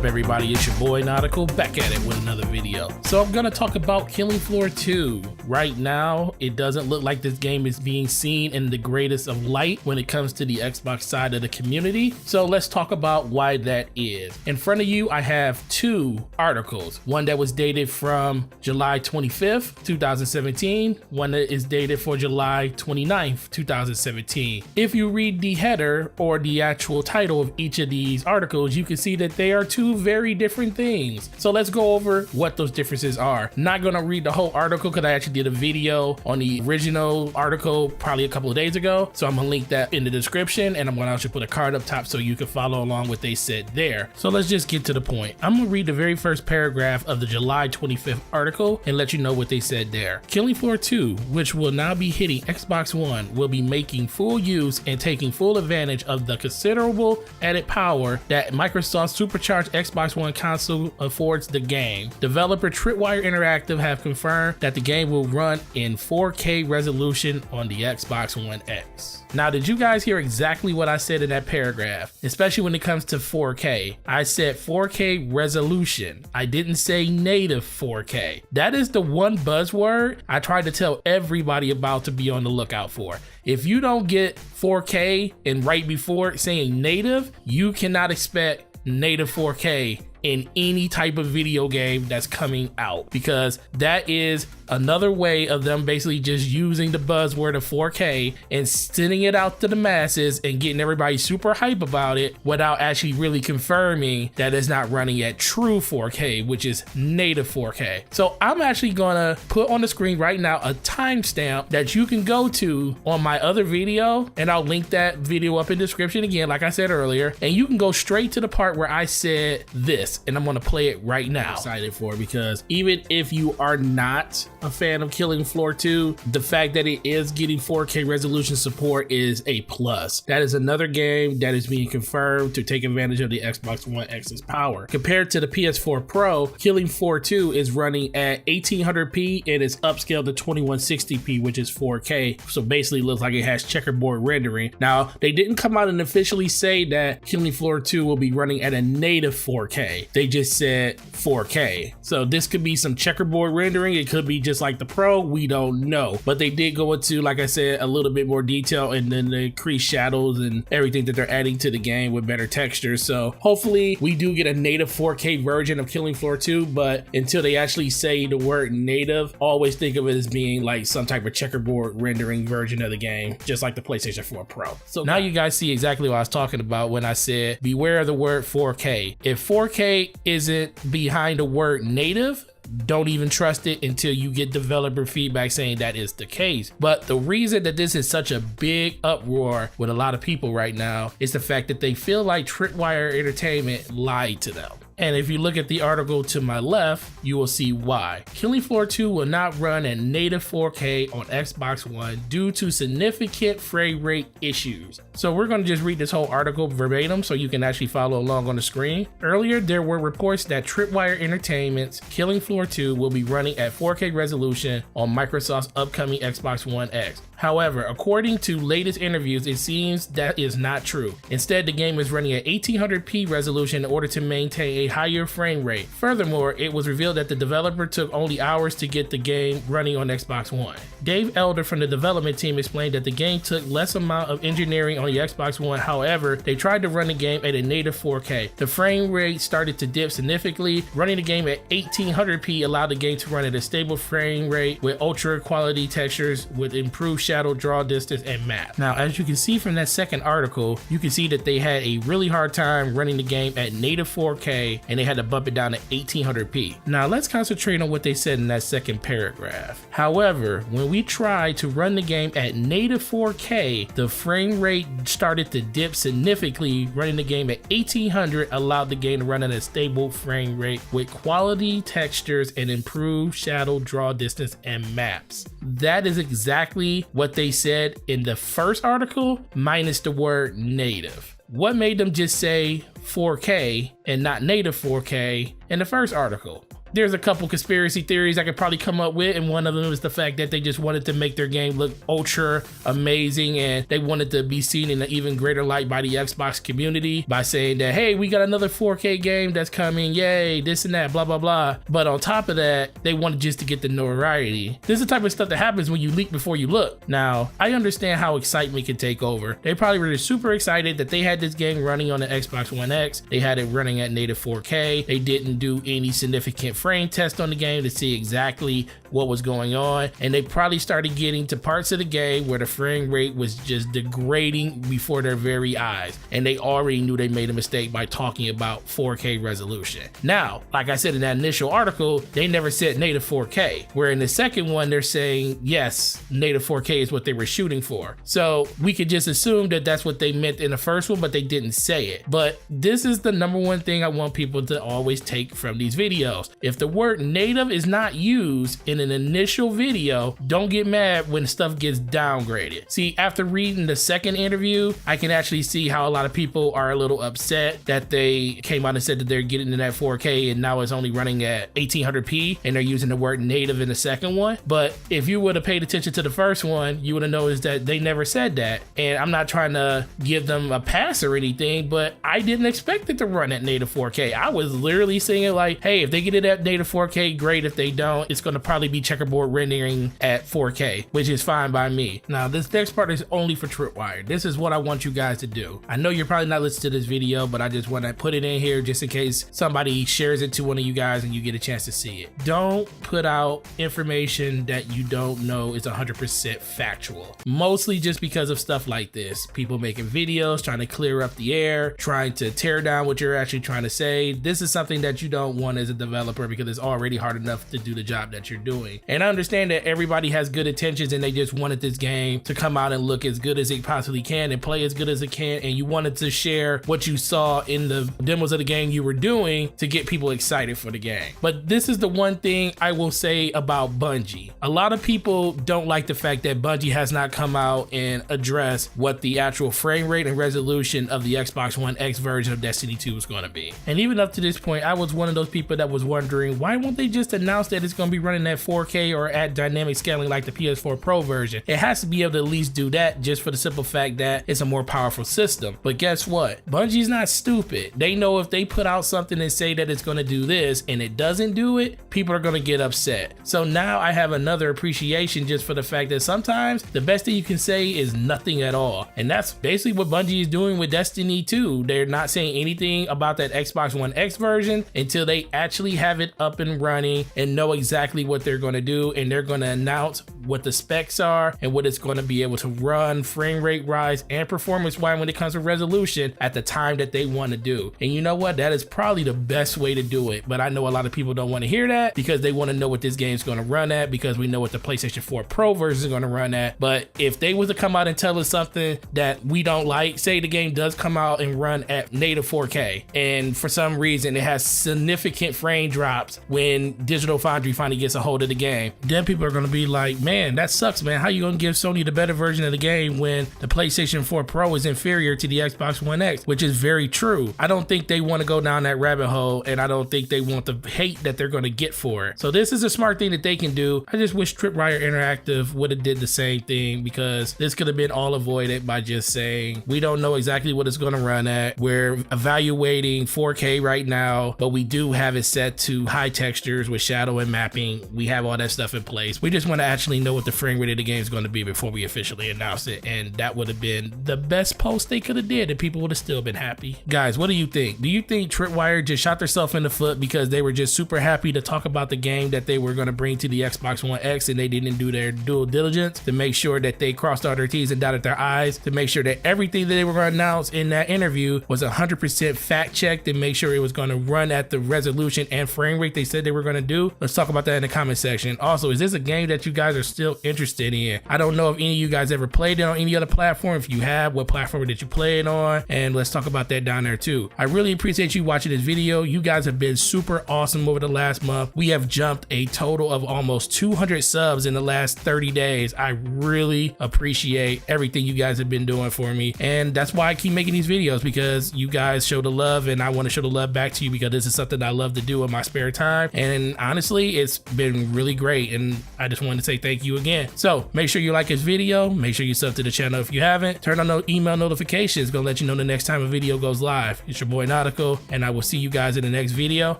up, everybody? It's your boy Nautical, back at it with another video. So I'm gonna talk about Killing Floor 2. Right now, it doesn't look like this game is being seen in the greatest of light when it comes to the Xbox side of the community. So let's talk about why that is. In front of you, I have two articles. One that was dated from July 25th, 2017. One that is dated for July 29th, 2017. If you read the header or the actual title of each of these articles, you can see that they are two very different things. So let's go over what those differences are. Not gonna read the whole article because I actually did a video on the original article probably a couple of days ago. So I'm gonna link that in the description, and I'm gonna also put a card up top so you can follow along what they said there. So let's just get to the point. I'm gonna read the very first paragraph of the July 25th article and let you know what they said there. Killing Floor 2, which will now be hitting Xbox One, will be making full use and taking full advantage of the considerable added power that Microsoft's supercharged Xbox One console affords the game. Developer Tripwire Interactive have confirmed that the game will run in 4K resolution on the Xbox One X. Now, did you guys hear exactly what I said in that paragraph? Especially when it comes to 4K. I said 4K resolution. I didn't say native 4K. That is the one buzzword I tried to tell everybody about to be on the lookout for. If you don't get 4K and right before saying native, you cannot expect native 4K in any type of video game that's coming out, because that is another way of them basically just using the buzzword of 4K and sending it out to the masses and getting everybody super hype about it without actually really confirming that it's not running at true 4K, which is native 4K. So I'm actually gonna put on the screen right now a timestamp that you can go to on my other video, and I'll link that video up in the description again, like I said earlier, and you can go straight to the part where I said this, and I'm gonna play it right now. I'm excited for it because even if you are not a fan of Killing Floor 2, the fact that it is getting 4K resolution support is a plus. That is another game that is being confirmed to take advantage of the Xbox One X's power. Compared to the PS4 Pro, Killing Floor 2 is running at 1800p and is upscaled to 2160p, which is 4K. So basically it looks like it has checkerboard rendering. Now, they didn't come out and officially say that Killing Floor 2 will be running at a native 4K. They just said 4K. So this could be some checkerboard rendering. It could be just like the Pro. We don't know. But they did go into, like I said, a little bit more detail and then the increased shadows and everything that they're adding to the game with better textures. So hopefully we do get a native 4K version of Killing Floor 2, but until they actually say the word native, always think of it as being like some type of checkerboard rendering version of the game, just like the PlayStation 4 Pro. So now you guys see exactly what I was talking about when I said beware of the word 4K. If 4K isn't behind the word native, don't even trust it until you get developer feedback saying that is the case. But the reason that this is such a big uproar with a lot of people right now is the fact that they feel like Tripwire Entertainment lied to them. And if you look at the article to my left, you will see why. Killing Floor 2 will not run at native 4K on Xbox One due to significant frame rate issues. So we're going to just read this whole article verbatim so you can actually follow along on the screen. Earlier, there were reports that Tripwire Entertainment's Killing Floor 2 will be running at 4K resolution on Microsoft's upcoming Xbox One X. However, according to latest interviews, it seems that is not true. Instead, the game is running at 1800p resolution in order to maintain a higher frame rate. Furthermore, it was revealed that the developer took only hours to get the game running on Xbox One. Dave Elder from the development team explained that the game took less amount of engineering on the Xbox One. However, they tried to run the game at a native 4K. The frame rate started to dip significantly. Running the game at 1800p allowed the game to run at a stable frame rate with ultra quality textures with improved shadow draw distance and map. Now, as you can see from that second article, you can see that they had a really hard time running the game at native 4K and they had to bump it down to 1800p. Now let's concentrate on what they said in that second paragraph. However, when we tried to run the game at native 4K, the frame rate started to dip significantly. Running the game at 1800 allowed the game to run at a stable frame rate with quality textures and improved shadow draw distance and maps. That is exactly what they said in the first article, minus the word native. What made them just say 4K and not native 4K in the first article? there's a couple conspiracy theories I could probably come up with, and one of them is the fact that they just wanted to make their game look ultra amazing, and they wanted to be seen in an even greater light by the Xbox community by saying that, hey, we got another 4K game that's coming, yay, this and that, blah blah blah. But on top of that, they wanted just to get the notoriety. This is the type of stuff that happens when you leak before you look. Now, I understand how excitement can take over. They probably were super excited that they had this game running on the Xbox One X. They had it running at native 4K. They didn't do any significant frame test on the game to see exactly what was going on, and they probably started getting to parts of the game where the frame rate was just degrading before their very eyes, and they already knew they made a mistake by talking about 4K resolution. Now, like I said in that initial article, they never said native 4K, where in the second one they're saying yes, native 4K is what they were shooting for. So we could just assume that that's what they meant in the first one, but they didn't say it. But this is the number one thing I want people to always take from these videos. If the word native is not used in an initial video, don't get mad when stuff gets downgraded. See, after reading the second interview, I can actually see how a lot of people are a little upset that they came out and said that they're getting in that 4K and now it's only running at 1800p, and they're using the word native in the second one. But if you would have paid attention to the first one, you would have noticed that they never said that. And I'm not trying to give them a pass or anything, but I didn't expect it to run at native 4K. I was literally saying it like, hey, if they get it at native 4K, great. If they don't, it's going to probably be checkerboard rendering at 4K, which is fine by me. Now, this next part is only for Tripwire. This is what I want you guys to do. I know you're probably not listening to this video, but I just want to put it in here just in case somebody shares it to one of you guys and you get a chance to see it. Don't put out information that you don't know is 100% factual. Mostly just because of stuff like this. People making videos, trying to clear up the air, trying to tear down what you're actually trying to say. This is something that you don't want as a developer because it's already hard enough to do the job that you're doing. And I understand that everybody has good intentions and they just wanted this game to come out and look as good as it possibly can and play as good as it can, and you wanted to share what you saw in the demos of the game you were doing to get people excited for the game. But this is the one thing I will say about Bungie. A lot of people don't like the fact that Bungie has not come out and addressed what the actual frame rate and resolution of the Xbox One X version of Destiny 2 is going to be. And even up to this point, I was one of those people that was wondering, why won't they just announce that it's going to be running at 4K or at dynamic scaling like the PS4 Pro version? It has to be able to at least do that, just for the simple fact that it's a more powerful system. But guess what? Bungie's not stupid. They know if they put out something and say that it's going to do this and it doesn't do it, people are going to get upset. So now I have another appreciation just for the fact that sometimes the best thing you can say is nothing at all. And that's basically what Bungie is doing with Destiny 2. They're not saying anything about that Xbox One X version until they actually have it up and running and know exactly what they're going to do, and they're going to announce what the specs are and what it's going to be able to run frame rate wise and performance wise when it comes to resolution at the time that they want to do. And you know what? That is probably the best way to do it. But I know a lot of people don't want to hear that because they want to know what this game is going to run at, because we know what the PlayStation 4 Pro version is going to run at. But if they was to come out and tell us something that we don't like, say the game does come out and run at native 4K, and for some reason it has significant frame drops when Digital Foundry finally gets a hold of the game, then people are going to be like, man, that sucks, man. How you going to give Sony the better version of the game when the PlayStation 4 Pro is inferior to the Xbox One X? Which is very true. I don't think they want to go down that rabbit hole, and I don't think they want the hate that they're going to get for it. So this is a smart thing that they can do. I just wish Tripwire Interactive would have did the same thing, because this could have been all avoided by just saying, we don't know exactly what it's going to run at. We're evaluating 4K right now, but we do have it set to high textures with shadow and mapping. We have all that stuff in place. We just want to actually know what the frame rate of the game is going to be before we officially announce it. And that would have been the best post they could have did, and people would have still been happy. Guys, what do you think? Do you think Tripwire just shot themselves in the foot because they were just super happy to talk about the game that they were going to bring to the Xbox One X, and they didn't do their due diligence to make sure that they crossed all their T's and dotted their I's to make sure that everything that they were going to announce in that interview was 100% fact checked and make sure it was going to run at the resolution and frame rate they said they were going to do? Let's talk about that in the comment section. Also, is this a game that you guys are still interested in. I don't know if any of you guys ever played it on any other platform. If you have, what platform did you play it on? And let's talk about that down there too. I really appreciate you watching this video. You guys have been super awesome over the last month. We have jumped a total of almost 200 subs in the last 30 days. I really appreciate everything you guys have been doing for me. And that's why I keep making these videos, because you guys show the love and I want to show the love back to you, because this is something I love to do in my spare time. And honestly, it's been really great. And I just wanted to say thank you again. So make sure you like this video. Make sure you sub to the channel if you haven't. Turn on those email notifications. Gonna let you know the next time a video goes live. It's your boy Nautical, and I will see you guys in the next video,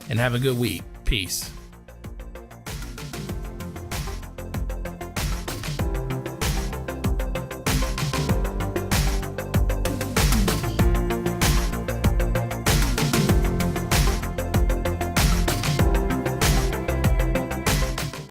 and have a good week. Peace.